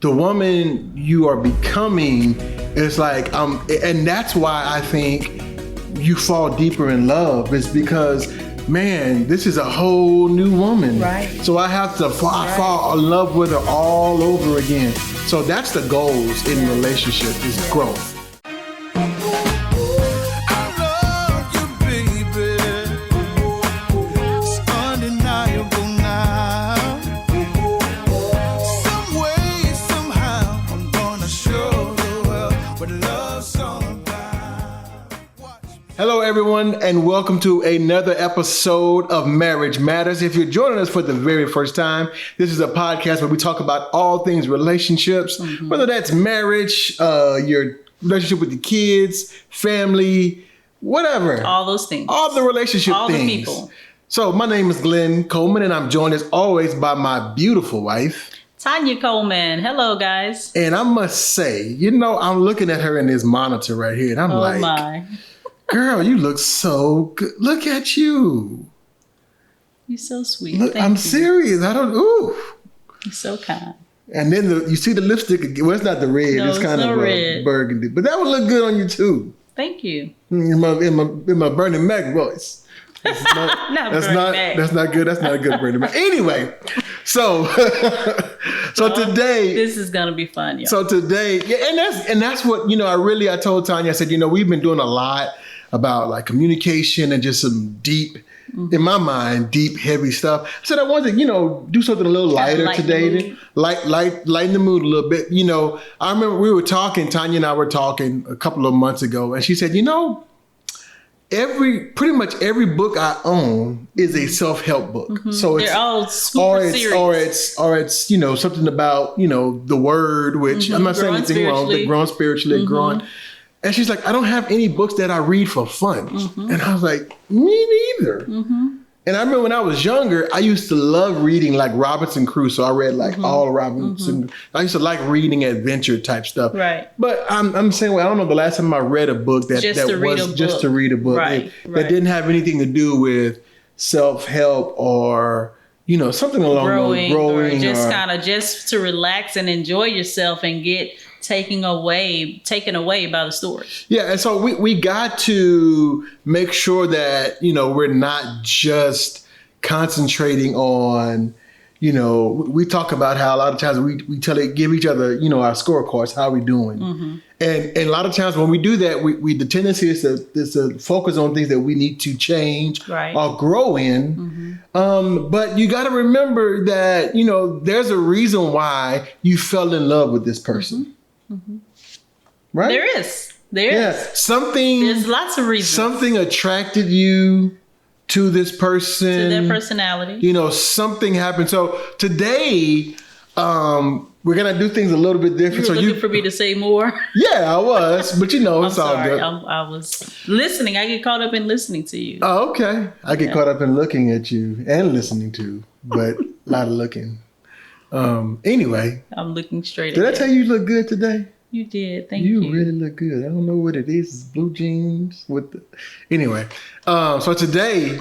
the woman you are becoming is like, and that's why I think you fall deeper in love, is because, man, this is a whole new woman. Right. So I have to fall in love with her all over again. So that's the goals in relationship, is growth. Hello, everyone, and welcome to another episode of Marriage Matters. If you're joining us for the very first time, this is a podcast where we talk about all things relationships, whether that's marriage, your relationship with your kids, family, whatever. All those things. All the relationship all things. All the people. So my name is Glenn Coleman, and I'm joined as always by my beautiful wife, Tanya Coleman. Hello, guys. And I must say, I'm looking at her in this monitor right here, and I'm like, my. Girl, you look so good. Look at you. You're so sweet. Look, I'm serious. Ooh. You're so kind. And then you see the lipstick again. Well, it's not the red. No, it's kind of red. Burgundy. But that would look good on you too. Thank you. In my Bernie Mac voice. That's not good. That's not a good Bernie Mac. Anyway, so today this is gonna be fun, y'all. So today, and that's what I told Tanya. I said, we've been doing a lot about like communication and just some deep, in my mind, deep, heavy stuff. I said I wanted to, do something a little lighter today, lighten the mood a little bit. I remember we were talking, Tanya and I were talking a couple of months ago, and she said, pretty much every book I own is a self-help book. So they're all super serious. Or it's something about the word, which I'm not saying anything wrong, but growing spiritually and growing. And she's like, I don't have any books that I read for fun. And I was like, me neither. And I remember when I was younger, I used to love reading like Robinson Crusoe. I read like all Robinson. I used to like reading adventure type stuff. Right. But I'm saying, I don't know the last time I read a book that was just to read a book. Right. That didn't have anything to do with self-help or, something along those growing. Or just kind of just to relax and enjoy yourself and get taken away by the story. Yeah, and so we got to make sure that, we're not just concentrating on, we talk about how a lot of times we give each other, our scorecards, how we doing. And a lot of times when we do that, the tendency is to focus on things that we need to change or grow in. But you got to remember that, there's a reason why you fell in love with this person. Right? There is. There's lots of reasons. Something attracted you to this person. To their personality. Something happened. So today, we're going to do things a little bit different. You were looking for me to say more? Yeah, I was. But it's all good. I was listening. I get caught up in listening to you. Oh, okay. I get caught up in looking at you and listening to, but a lot of looking. Anyway. I'm looking straight Did I tell you you look good today? You did. Thank you. You really look good. I don't know what it is. It's blue jeans Anyway. So today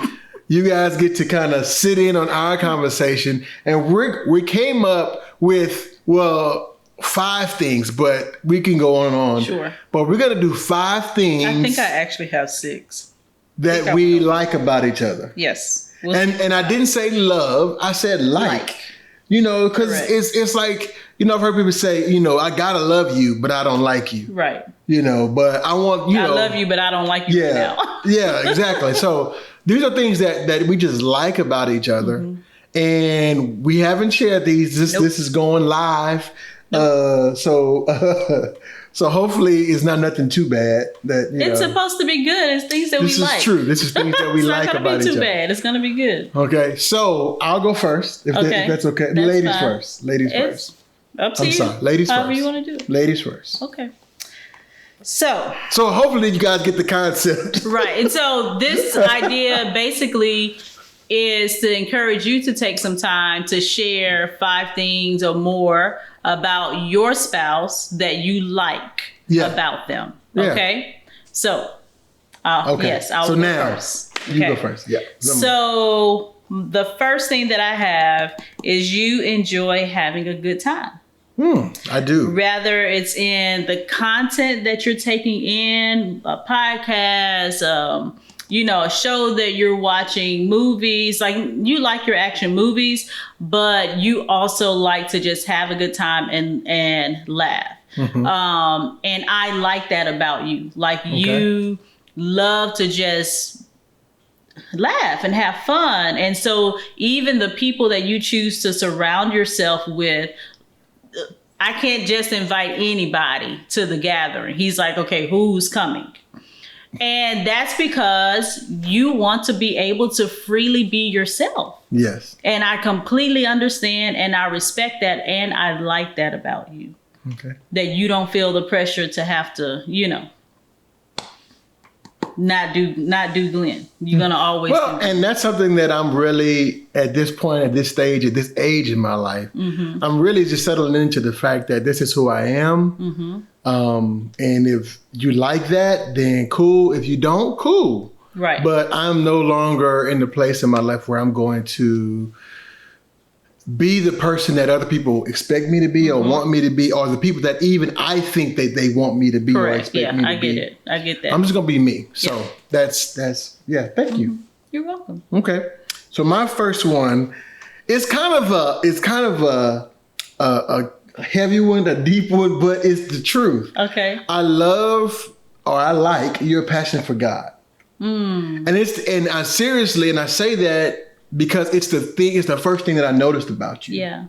you guys get to kind of sit in on our conversation, and we came up with, 5 things, but we can go on and on. Sure. But we're going to do 5 things. I think I actually have 6. That we like about each other. Yes. And I didn't say love. I said like. Because it's like, I've heard people say, I gotta love you, but I don't like you. Right. But I want, I love you, but I don't like you now. Yeah, exactly. So these are things that we just like about each other. And we haven't shared these. This is going live. So hopefully it's not nothing too bad. It's supposed to be good. It's things that we like. This is true. This is things that we like about each other. It's not going to be too bad. It's going to be good. Okay. So I'll go first. If that's okay. That's Ladies fine. first. Ladies first. Up to you. I'm sorry. Ladies However first. you want to do it. Ladies first. Okay. So hopefully you guys get the concept. Right. And so this idea basically is to encourage you to take some time to share 5 things or more about your spouse that you like about them. Okay. So, I'll go first. Okay. You go first. Yeah. So the first thing that I have is you enjoy having a good time. I do. Whether it's in the content that you're taking in, a podcast, a show that you're watching, movies, like you like your action movies, but you also like to just have a good time and laugh. And I like that about you. Like you love to just laugh and have fun. And so even the people that you choose to surround yourself with, I can't just invite anybody to the gathering. He's like, okay, who's coming? And that's because you want to be able to freely be yourself. Yes. And I completely understand and I respect that. And I like that about you. Okay. That you don't feel the pressure to have to, not do Glenn. You're going to always do Glenn. And that's something that I'm really, at this point, at this stage, at this age in my life, I'm really just settling into the fact that this is who I am. And if you like that, then cool. If you don't, cool. Right. But I'm no longer in the place in my life where I'm going to be the person that other people expect me to be or want me to be, or the people that even I think that they want me to be. Correct. Or expect me to be. It. I get that. I'm just going to be me. So that's thank you. You're welcome. Okay. So my first one is kind of a heavy one, a deep one, but it's the truth. Okay. I like your passion for God. And I seriously, and I say that because it's the first thing that I noticed about you. Yeah.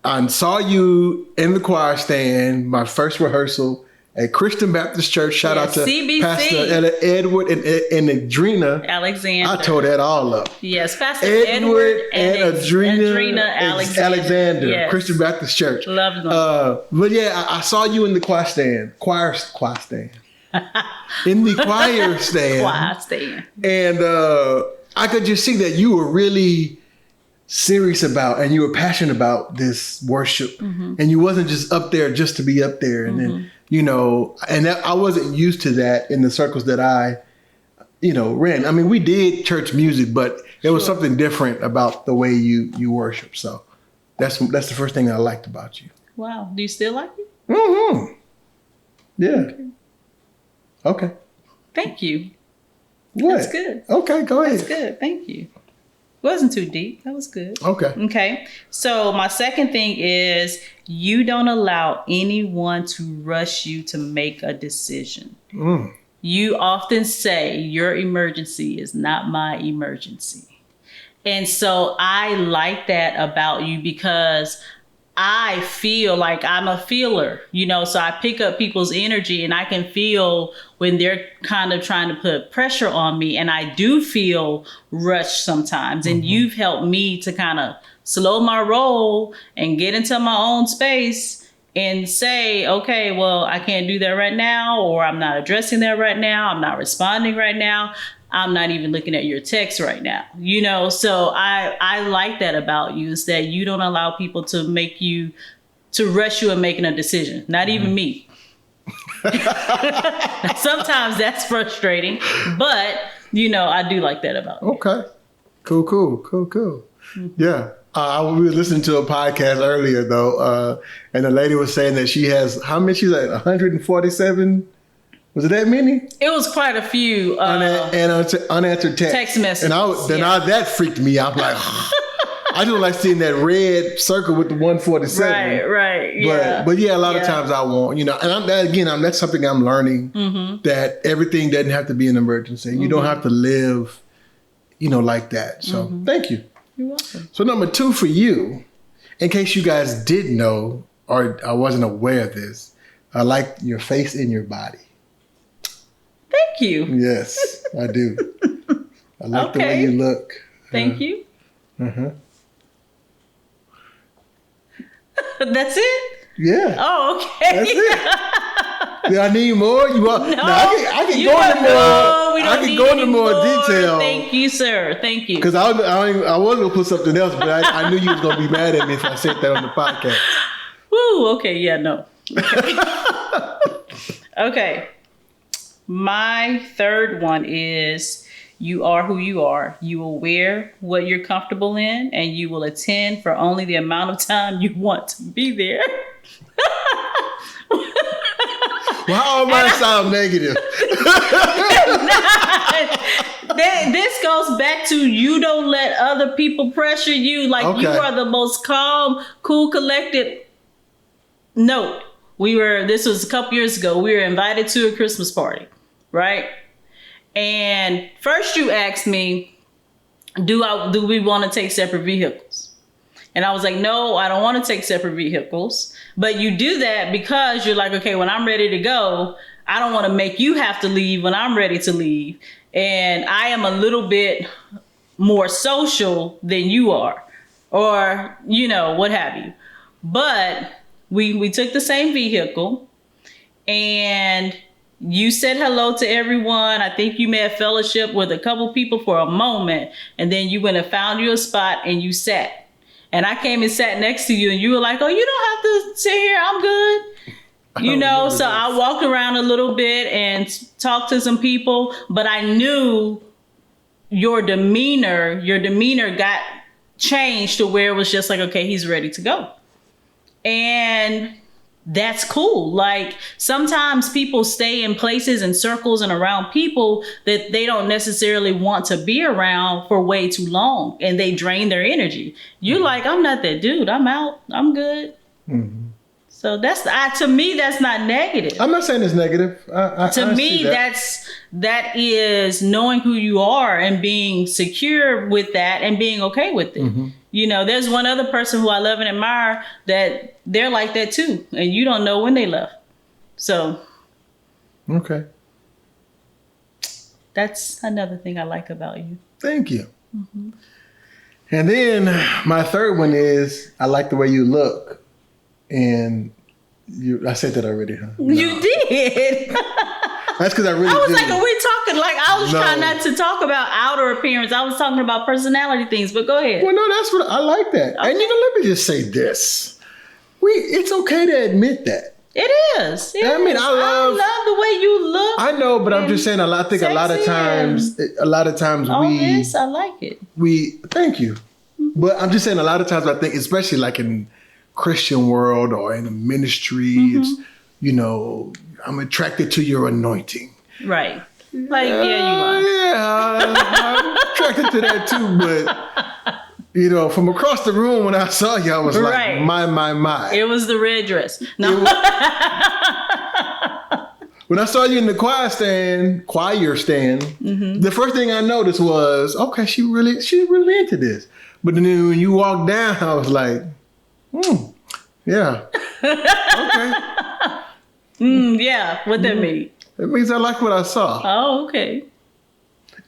I saw you in the choir stand, my first rehearsal at Christian Baptist Church. Shout out to CBC. Pastor Edward and Adrena Alexander. I tore that all up. Yes, Pastor Edward and Adrena Alexander. Yes. Christian Baptist Church. Love them. But yeah, I saw you in the choir stand. In the choir stand. Choir stand. And I could just see that you were really serious about and you were passionate about this worship. And you wasn't just up there just to be up there. And then, and I wasn't used to that in the circles that I, ran. I mean, we did church music, but there was something different about the way you worship. So that's the first thing I liked about you. Wow. Do you still like it? Yeah. Okay. Thank you. What? That's good. Okay, go ahead. That's good. Thank you. Wasn't too deep. That was good. Okay. So my second thing is you don't allow anyone to rush you to make a decision. You often say your emergency is not my emergency. And so I like that about you because I feel like I'm a feeler, so I pick up people's energy and I can feel when they're kind of trying to put pressure on me. And I do feel rushed sometimes. And you've helped me to kind of slow my roll and get into my own space and say, okay, well, I can't do that right now, or I'm not addressing that right now. I'm not responding right now. I'm not even looking at your text right now, So I like that about you, is that you don't allow people to rush you in making a decision. Not even me. Sometimes that's frustrating, but I do like that about you. Okay. Cool. Yeah. We were listening to a podcast earlier though, and the lady was saying that she has, how many? She's like 147. Was it that many? It was quite a few. Unanswered text messages. And that freaked me out. I'm like, I don't like seeing that red circle with the 147. Right. Yeah. But yeah, a lot of times I won't, and that's something I'm learning, that everything doesn't have to be an emergency. You don't have to live, like that. So thank you. You're welcome. So number 2 for you, in case you guys didn't know, or I wasn't aware of this, I like your face and your body. Thank you. Yes, I do. I like the way you look. Thank you. That's it? Yeah. Oh, okay. That's it. Do I need more? You want? No, I can go into more. We don't need go into any more detail. Thank you, sir. Thank you. Because I was gonna put something else, but I knew you was gonna be mad at me if I said that on the podcast. Woo. Okay. Yeah. No. Okay. My third one is You are who you are. You will wear what you're comfortable in, and you will attend for only the amount of time you want to be there. Well, how am I sound negative? This goes back to you don't let other people pressure you. Like you are the most calm, cool, collected. Note, this was a couple years ago. We were invited to a Christmas party, right? And first you asked me, do we want to take separate vehicles? And I was like, no, I don't want to take separate vehicles. But you do that because you're like, okay, when I'm ready to go, I don't want to make you have to leave when I'm ready to leave. And I am a little bit more social than you are, or, what have you. But we took the same vehicle, and you said hello to everyone. I think you may have fellowship with a couple people for a moment, and then you went and found you a spot and you sat. And I came and sat next to you, and you were like, oh, you don't have to sit here. I'm good. So I walked around a little bit and talked to some people, but I knew your demeanor got changed to where it was just like, okay, he's ready to go. And that's cool. Like sometimes people stay in places and circles and around people that they don't necessarily want to be around for way too long, and they drain their energy. You're like, I'm not that dude. I'm out. I'm good. Mm-hmm. So to me, that's not negative. I'm not saying it's negative. To me, that is knowing who you are and being secure with that and being okay with it. Mm-hmm. There's one other person who I love and admire that they're like that too. And you don't know when they left. So. Okay. That's another thing I like about you. Thank you. Mm-hmm. And then my third one is I like the way you look. And I said that already, huh? No. You did. That's because I really was did. like, are we talking? Like, I was trying not to talk about outer appearance. I was talking about personality things, but go ahead. Well, no, that's what I like that. Okay. And let me just say this. It's okay to admit that. It is. I mean, I love the way you look. I know, but I'm just saying I think a lot of times yes, I like it. Thank you. Mm-hmm. But I'm just saying a lot of times I think, especially like in Christian world or in a ministry, mm-hmm. It's, I'm attracted to your anointing. Right. Like, yeah, you are. Yeah, I'm attracted to that too. But, from across the room when I saw you, I was like, my. It was the red dress. No. When I saw you in the choir stand, mm-hmm. the first thing I noticed was, okay, she's really into this. But then when you walked down, I was like, yeah. Okay. Yeah. What that mean? It means I like what I saw. Oh, okay.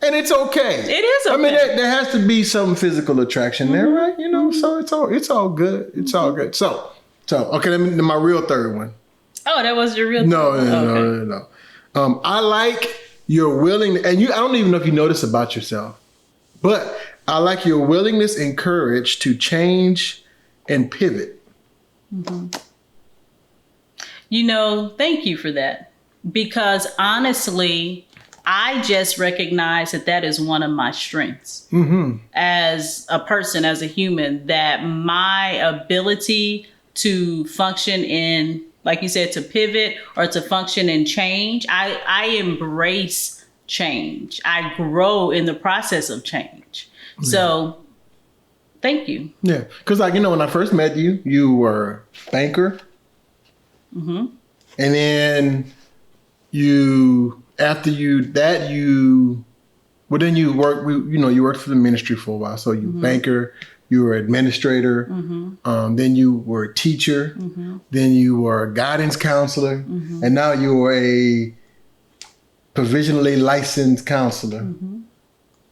And it's okay. It is okay. I mean, there has to be some physical attraction there, right? So it's all good. It's all good. So okay, my real third one. Oh, that was your real No. I like your willingness, and I don't even know if you notice about yourself, but I like your willingness and courage to change and pivot. Mm-hmm. Thank you for that. Because honestly, I just recognize that is one of my strengths mm-hmm. as a person, as a human, that my ability to function in, like you said, to pivot or to function in change. I embrace change. I grow in the process of change. Mm-hmm. So thank you. Yeah. Because when I first met you, you were a banker. Mm-hmm. And then you worked for the ministry for a while. So you mm-hmm. banker, you were administrator, mm-hmm. Then you were a teacher, mm-hmm. then you were a guidance counselor, mm-hmm. and now you are a provisionally licensed counselor, mm-hmm.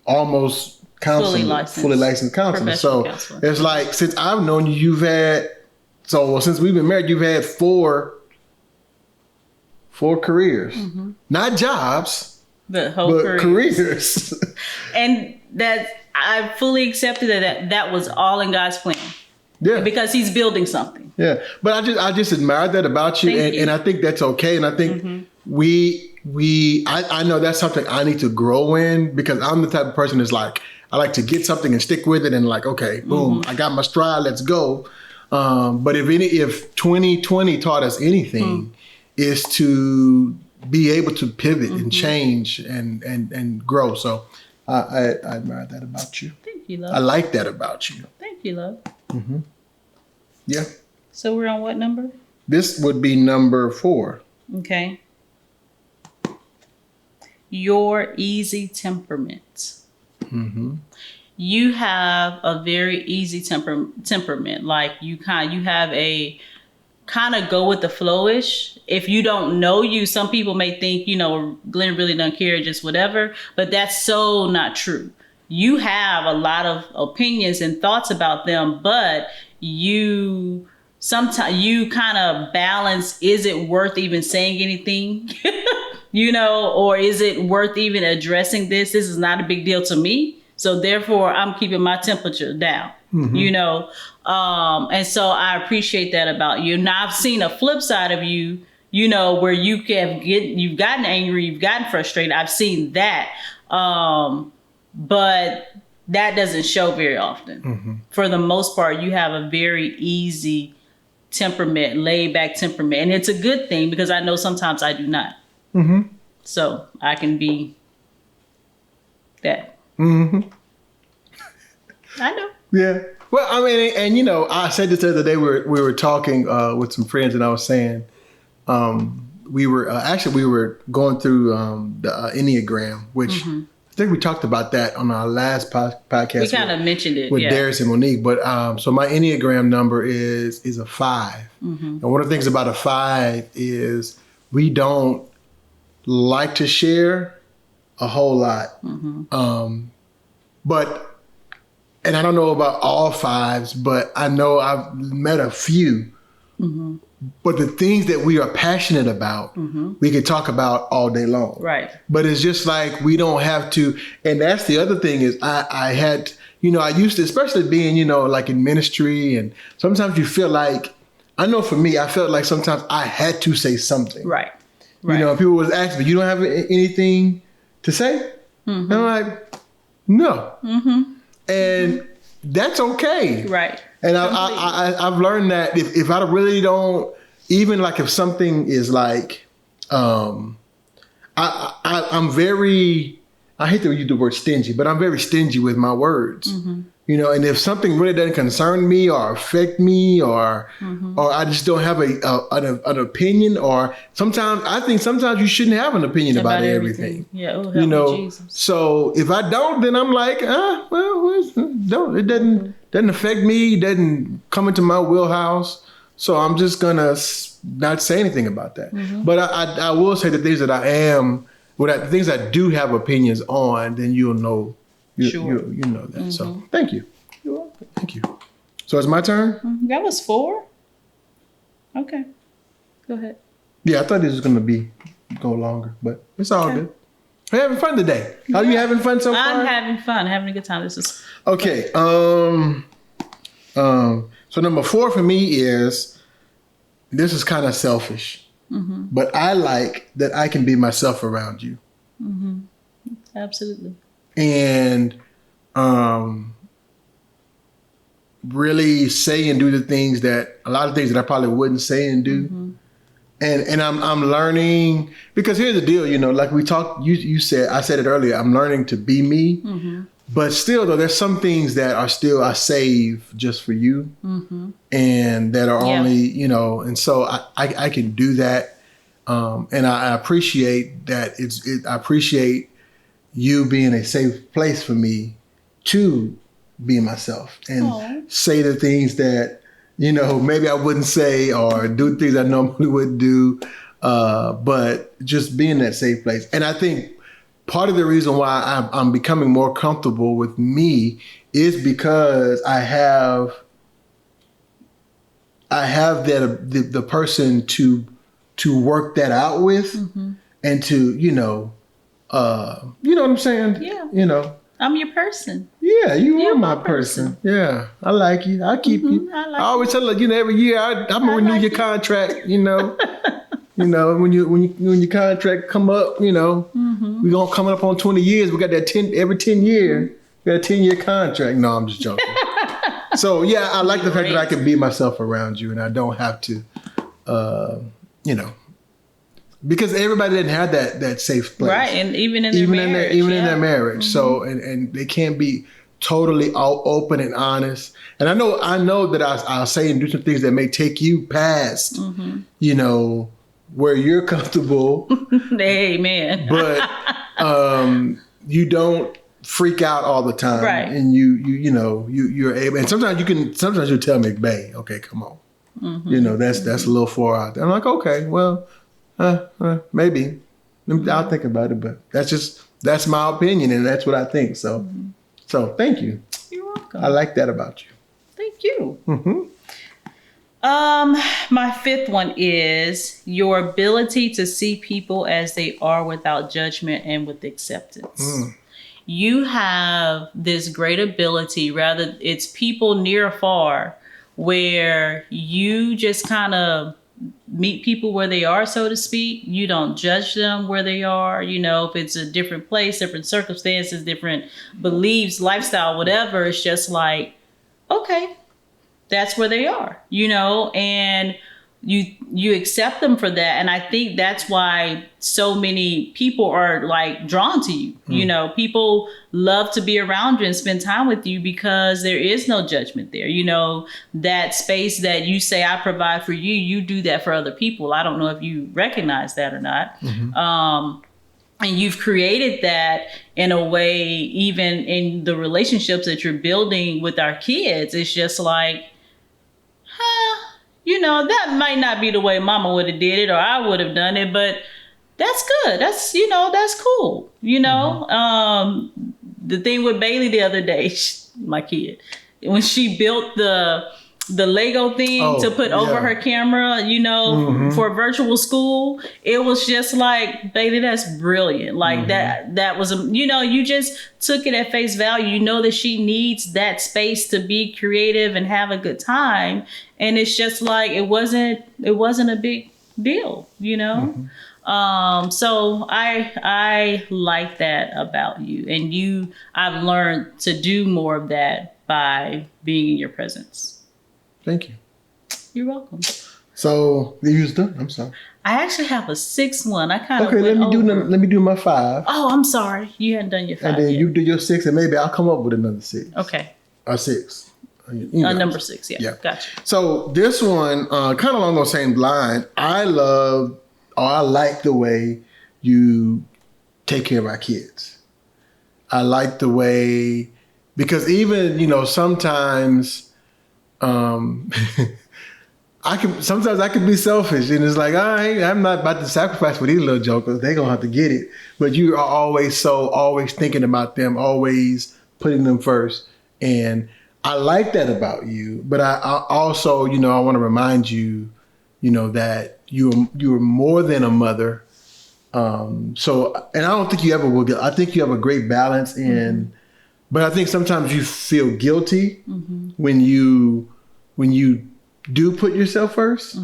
almost counselor, fully licensed counselor. So counselor. It's like, since I've known you, since we've been married, you've had four careers, mm-hmm. not jobs, but careers. And that I fully accepted that was all in God's plan. Yeah, because He's building something. Yeah, but I just admire that about you, and I think that's okay. And I think mm-hmm. I know that's something I need to grow in, because I'm the type of person that's like, I like to get something and stick with it and like, okay, boom, I got my stride, let's go. But if 2020 taught us anything, is to be able to pivot and change and grow. So I admire that about you. Thank you, love. I like that about you. Thank you, love. Yeah. So we're on what number? This would be number 4. Okay. Your easy temperament. You have a very easy temperament. Like you have a kind of go with the flowish. If you don't know you, some people may think, Glenn really doesn't care, just whatever. But that's so not true. You have a lot of opinions and thoughts about them, but sometimes you kind of balance, is it worth even saying anything? Or is it worth even addressing this? This is not a big deal to me. So therefore I'm keeping my temperature down, and so I appreciate that about you. Now I've seen a flip side of you, where you've gotten angry, you've gotten frustrated. I've seen that. But that doesn't show very often. For the most part, you have a very easy temperament, laid back temperament. And it's a good thing, because I know sometimes I do not. So I can be that. I know. Yeah. Well, I mean, and I said this the other day, we were talking with some friends, and I was saying, we were going through the Enneagram, which I think we talked about that on our last podcast. We kind of mentioned it with Darius and Monique. But so my Enneagram number is a 5, and one of the things about a 5 is we don't like to share a whole lot. And I don't know about all 5s, but I know I've met a few. But the things that we are passionate about, we could talk about all day long. Right. But it's just like we don't have to. And that's the other thing is I had, I used to, especially being, like in ministry, and sometimes you feel like, I know for me, I felt like sometimes I had to say something. Right. People was asking me, you don't have anything to say? And I'm like, no. And that's okay. Right. And I've learned that if I really don't, even like if something is like, I'm very, I hate to use the word stingy, but I'm very stingy with my words. And if something really doesn't concern me or affect me, or I just don't have an opinion, or sometimes you shouldn't have an opinion about everything. Yeah, help me, Jesus. So if I don't, then I'm like, it doesn't affect me, it doesn't come into my wheelhouse. So I'm just gonna not say anything about that. But I will say the things that the things I do have opinions on, then you'll know. You know that. So thank you. You're welcome. Thank you. So it's my turn? That was 4. Okay. Go ahead. Yeah, I thought this was going to go longer, but it's all good. We're having fun today. Are you having fun so far? I'm having fun. Having a good time. This is okay. So number 4 for me is, this is kind of selfish, but I like that I can be myself around you. Absolutely. And really say and do a lot of things that I probably wouldn't say and do. And I'm learning, because here's the deal, like we talked, I said it earlier, I'm learning to be me, but still though, there's some things that are still, I save just for you, and that are only, and so I can do that. And I appreciate that I appreciate you being a safe place for me to be myself and say the things that, maybe I wouldn't say, or do things I normally wouldn't do, but just being that safe place. And I think part of the reason why I'm becoming more comfortable with me is because I have that the person to work that out with, and to, you know what I'm saying? Yeah. I'm your person. Yeah, you are my person. Yeah, I like you. I keep you. I always tell her, every year I'm gonna renew your contract. You know, when your contract come up, you know, we're gonna coming up on 20 years. We got that every 10 year, we got a 10-year contract. No, I'm just joking. So yeah, I like the fact that I can be myself around you, and I don't have to, you know, because everybody didn't have that safe place, right? And even in their marriage. So and they can't be totally all open and honest. And I know that I'll say and do some things that may take you past, you know, where you're comfortable. Amen. But you don't freak out all the time, right? And you're able. And sometimes you tell me, "Babe, okay, come on." You know, that's a little far out there. I'm like, okay, well, maybe I'll think about it, but that's my opinion, and that's what I think. So, so thank you. You're welcome. I like that about you. Thank you. My fifth one is your ability to see people as they are without judgment and with acceptance. You have this great ability, rather it's people near or far, where you just kind of meet people where they are, so to speak. You don't judge them where they are. You know, if it's a different place, different circumstances, different beliefs, lifestyle, whatever, it's just like, okay, that's where they are, you know, and you accept them for that. And I think that's why so many people are like drawn to you. You know, people love to be around you and spend time with you because there is no judgment there. You know, that space that you say I provide for you, you do that for other people. I don't know if you recognize that or not. And you've created that in a way, even in the relationships that you're building with our kids. It's just like, you know, that might not be the way mama would have did it or I would have done it, but that's good. That's, you know, that's cool. You know, the thing with Bailey the other day, my kid, when she built the Lego thing to put over her camera, you know, for virtual school, it was just like, baby, that's brilliant. Like that was, you know, you just took it at face value. You know that she needs that space to be creative and have a good time. And it's just like, it wasn't a big deal, you know? So I like that about you, and I've learned to do more of that by being in your presence. Thank you. You're welcome. So you used done. I'm sorry. I actually have a 6th one. I kind of let me do my 5. Oh, I'm sorry. You hadn't done your 5 and then yet. you do your 6, and maybe I'll come up with another 6. Okay. Or 6. You know. Number 6. Yeah. Gotcha. So this one, kind of along those same line. I like the way you take care of our kids. I like the way, because even, you know, sometimes. I can be selfish, and it's like, I'm not about to sacrifice for these little jokers. They're gonna have to get it. But you are always thinking about them, always putting them first. And I like that about you. But I also, you know, I want to remind you, you know, that you're more than a mother. So, and I don't think you ever will get. I think you have a great balance in. But I think sometimes you feel guilty when you do put yourself first.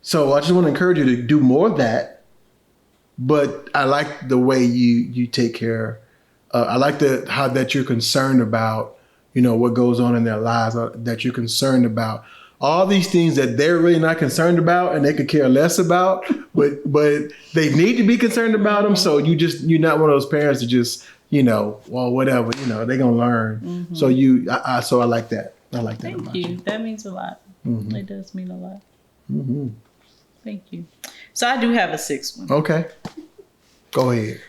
So I just want to encourage you to do more of that. But I like the way you take care. I like how that you're concerned about, you know, what goes on in their lives. That you're concerned about all these things that they're really not concerned about, and they could care less about. But they need to be concerned about them. So you're not one of those parents that just, you know, well, whatever, you know, they're gonna learn. So so I like that. I like that. Thank you. That means a lot. It does mean a lot. Thank you. So I do have a 6th one. Okay. Go ahead.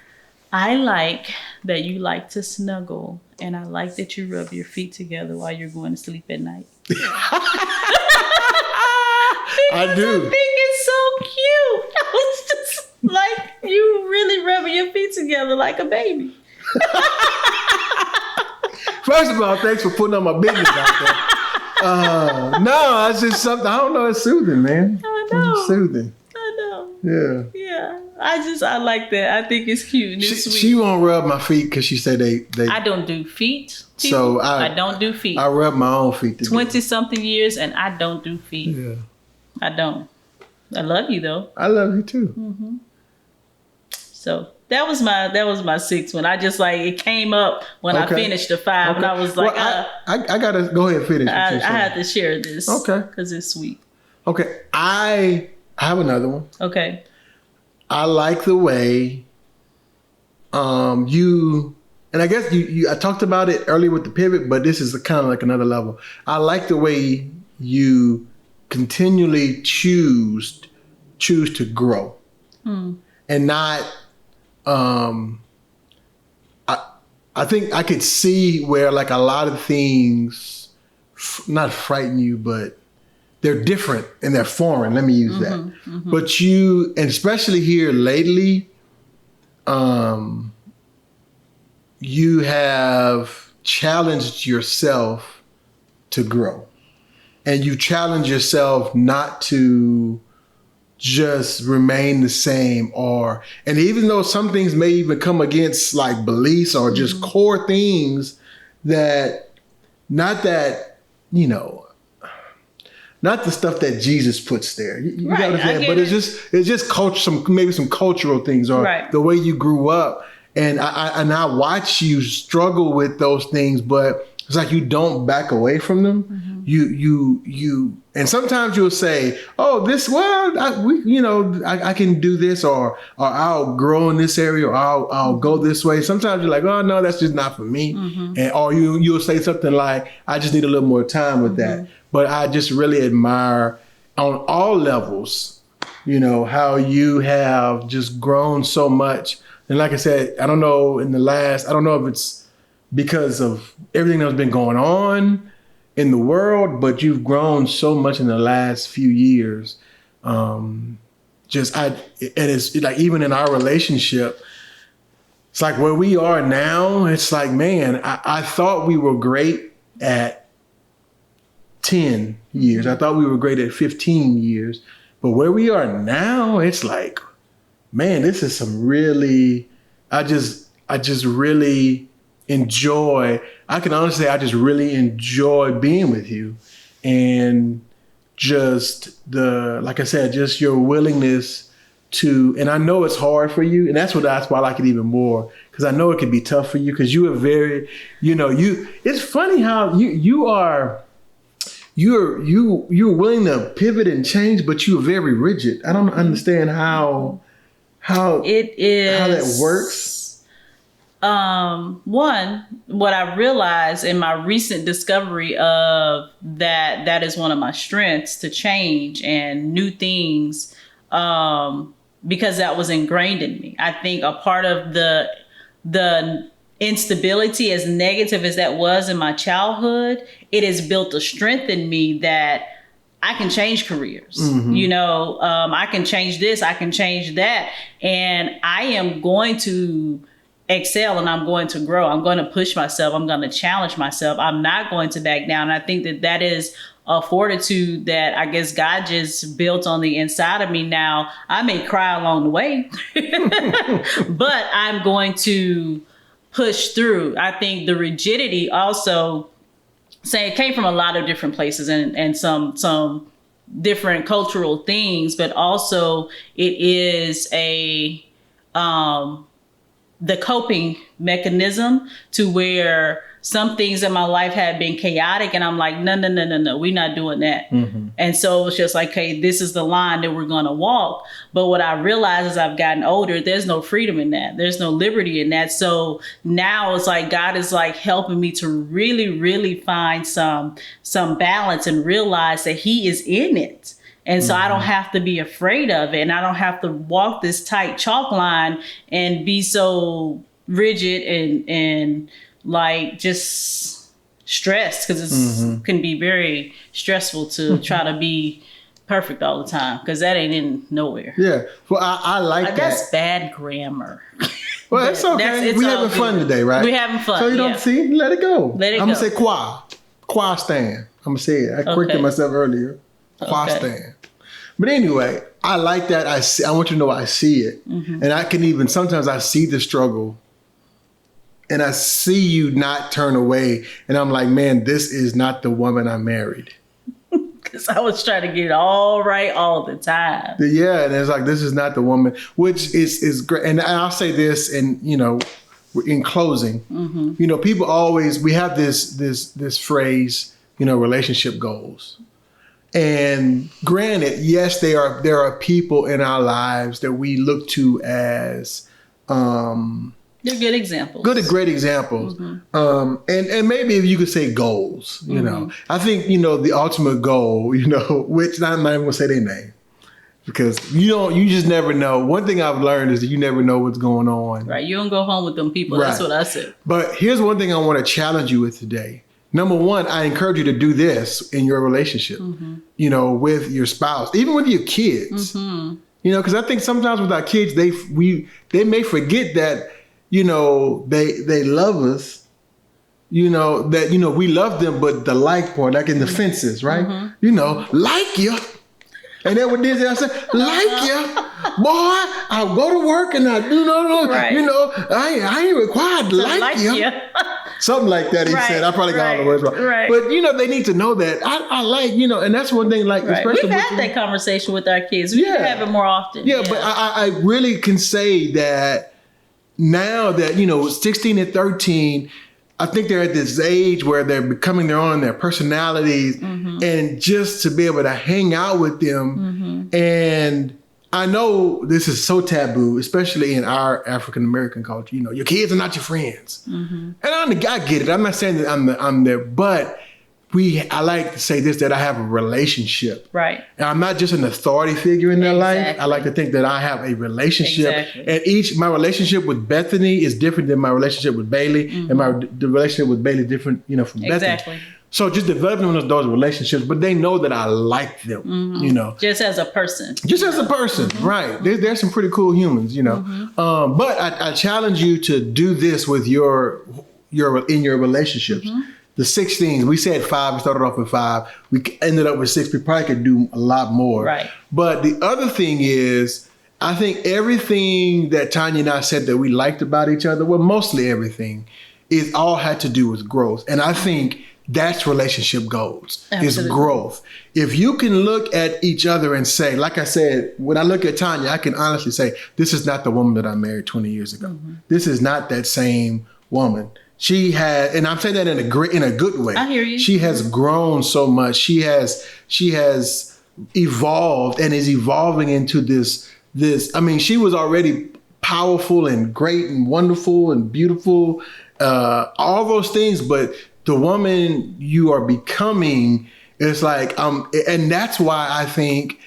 I like that you like to snuggle, and I like that you rub your feet together while you're going to sleep at night. I do. I think it's so cute. I was just like, you really rubbing your feet together like a baby. First of all, thanks for putting on my business out there. No, it's just something. I don't know. It's soothing, man. I know. It's soothing. I know. Yeah. Yeah. I like that. I think it's cute and it's sweet. She won't rub my feet because she said they. I don't do feet. So I don't do feet. I rub my own feet. 20-something years, and I don't do feet. Yeah. I don't. I love you though. I love you too. So that was my sixth one. I just like it came up when I finished the 5, and I was like, well, I gotta go ahead and finish. I had to share this. Okay. Because it's sweet. Okay, I have another one. Okay. I like the way you, and I guess you I talked about it earlier with the pivot, but this is kind of like another level. I like the way you continually choose to grow and not. I think I could see where like a lot of things not frighten you, but they're different and they're foreign. Let me use that. But you, and especially here lately, you have challenged yourself to grow, and you challenge yourself not to just remain the same, and even though some things may even come against like beliefs or just core things that, not the stuff that Jesus puts there. You Right, know what I'm saying? But it's just some cultural things, or the way you grew up. And I watch you struggle with those things, but it's like you don't back away from them. You and sometimes you'll say, "Oh, I can do this, or I'll grow in this area, or I'll go this way." Sometimes you're like, "Oh no, that's just not for me," and or you'll say something like, "I just need a little more time with that." But I just really admire on all levels, how you have just grown so much. And like I said, I don't know if it's because of everything that's been going on in the world, but you've grown so much in the last few years. And it's like, even in our relationship, it's like where we are now, it's like, man, I thought we were great at 10 years. I thought we were great at 15 years, but where we are now, it's like, man, this is some really, I just really enjoy, I can honestly say I just really enjoy being with you. And just like I said, just your willingness to, and I know it's hard for you, and that's why I like it even more, because I know it can be tough for you, because you are very, it's funny how you're willing to pivot and change, but you're very rigid. I don't understand how that works. One, what I realized in my recent discovery of that is one of my strengths, to change and new things, because that was ingrained in me. I think a part of the instability, as negative as that was in my childhood, it has built a strength in me that I can change careers. I can change this, I can change that, and I am going to excel, and I'm going to grow. I'm going to push myself. I'm going to challenge myself. I'm not going to back down. And I think that is a fortitude that I guess God just built on the inside of me. Now, I may cry along the way, but I'm going to push through. I think the rigidity also, it came from a lot of different places and some different cultural things, but also it is the coping mechanism to where some things in my life had been chaotic, and I'm like, no, we're not doing that. And so it's just like, okay, this is the line that we're going to walk. But what I realized as I've gotten older, there's no freedom in that. There's no liberty in that. So now it's like God is like helping me to really, really find some balance and realize that He is in it. And so I don't have to be afraid of it, and I don't have to walk this tight chalk line and be so rigid and like just stressed, because it can be very stressful to try to be perfect all the time, because that ain't in nowhere. Yeah. Well, I like that. That's bad grammar. Well, it's okay. We having fun today, right? We having fun. So you don't see? Let it go. Let it go. I'm going to say qua stand. I'm going to say it. I corrected myself earlier. Qua stand. But anyway, I like that. I want you to know I see it. And I can even, sometimes I see the struggle, and I see you not turn away. And I'm like, man, this is not the woman I married. because I was trying to get it all right all the time. Yeah, and it's like, this is not the woman, which is great. And I'll say this, and in closing, people always, we have this phrase, relationship goals. And granted, yes, there are people in our lives that we look to as they're good examples. Great examples. And maybe if you could say goals, I think, the ultimate goal, which I'm not even gonna say their name, because you just never know. One thing I've learned is that you never know what's going on. Right. You don't go home with them people. Right. That's what I said. But here's one thing I want to challenge you with today. Number one, I encourage you to do this in your relationship, with your spouse, even with your kids, because I think sometimes with our kids, they may forget that, they love us, that, we love them, but the like part, like in the fences, right? Like you. And then what did I say? Like you. Boy, I go to work and I do I ain't required to like you. Something like that he said. I probably got all the words wrong. Right. But, they need to know that I like, and that's one thing, like, especially we've had that conversation with our kids. We need to have it more often. Yeah, but I really can say that now that, 16 and 13, I think they're at this age where they're becoming their own, their personalities, and just to be able to hang out with them. And I know this is so taboo, especially in our African American culture. Your kids are not your friends, and I get it. I'm not saying that I'm there, but I like to say this, that I have a relationship. Right. And I'm not just an authority figure in their life. I like to think that I have a relationship. Exactly. And my relationship with Bethany is different than my relationship with Bailey. And the relationship with Bailey is different, from Bethany. So just developing those relationships, but they know that I like them, Just as a person. Right. There's some pretty cool humans, But I challenge you to do this with your relationships. The 6 things, we said 5, we started off with 5. We ended up with 6. We probably could do a lot more. Right. But the other thing is, I think everything that Tanya and I said that we liked about each other, well, mostly everything, is all had to do with growth. And I think that's relationship goals, is growth. If you can look at each other and say, like I said, when I look at Tanya, I can honestly say, this is not the woman that I married 20 years ago. This is not that same woman. She had, and I'm saying that in a good way. I hear you. She has grown so much. She has evolved and is evolving into this. I mean, she was already powerful and great and wonderful and beautiful, all those things. But the woman you are becoming is like, and that's why I think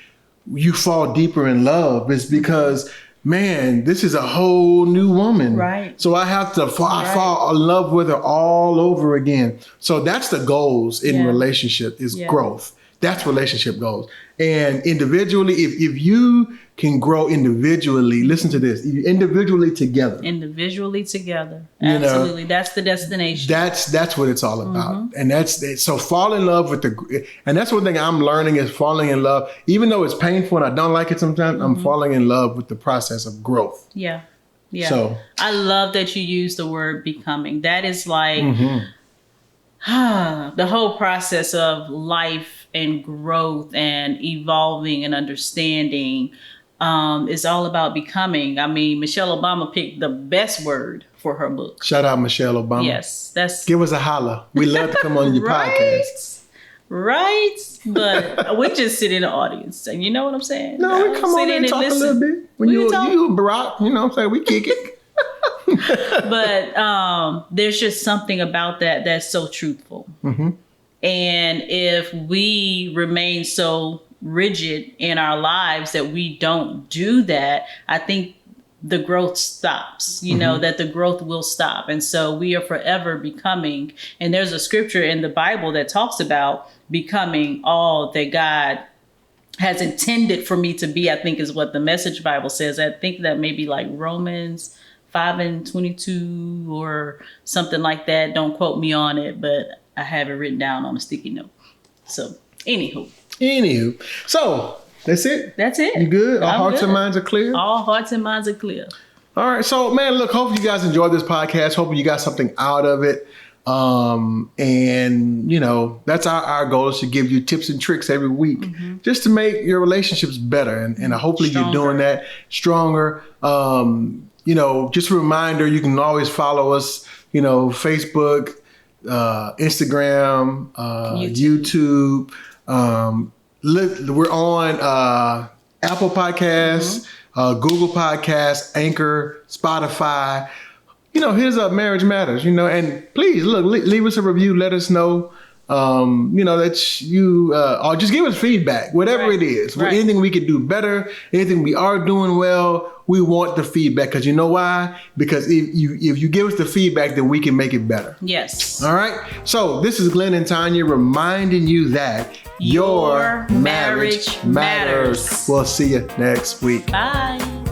you fall deeper in love, is because, man, this is a whole new woman. Right. So I have to fall in love with her all over again. So that's the goals in relationship, is growth. That's relationship goals. And individually, if you can grow individually, listen to this, individually together. Absolutely. That's the destination. That's what it's all about. And so fall in love with and that's one thing I'm learning, is falling in love. Even though it's painful and I don't like it sometimes, I'm falling in love with the process of growth. Yeah. Yeah. So I love that you use the word becoming. That is like the whole process of life and growth and evolving and understanding. Is all about becoming. I mean, Michelle Obama picked the best word for her book. Shout out Michelle Obama. Yes, give us a holla. We love to come on your podcast. Right, but we just sit in the audience, and you know what I'm saying. No, we come on and talk a little bit. When you and Barack, you know what I'm saying, we kick it. But there's just something about that that's so truthful. And if we remain so rigid in our lives that we don't do that, I think the growth stops, that the growth will stop. And so we are forever becoming. And there's a scripture in the Bible that talks about becoming all that God has intended for me to be, I think is what the Message Bible says. I think that may be like Romans 5:22 or something like that. Don't quote me on it, but I have it written down on a sticky note. So anywho, so that's it. You good? All hearts and minds are clear? All hearts and minds are clear. All right. So, man, look, hopefully you guys enjoyed this podcast. Hopefully you got something out of it. And you know, that's our goal, is to give you tips and tricks every week just to make your relationships better. And hopefully you're doing that stronger. You know, just a reminder, you can always follow us, you know, Facebook, Instagram, YouTube. We're on Apple Podcasts, Google Podcasts, Anchor, Spotify. You know, here's Marriage Matters, you know, and please leave us a review. Let us know, you know, that you, or just give us feedback, whatever it is. Anything we can do better, anything we are doing well, we want the feedback. Because you know why? Because if you give us the feedback, then we can make it better. Yes. All right. So this is Glenn and Tanya reminding you that your marriage matters. We'll see you next week. Bye.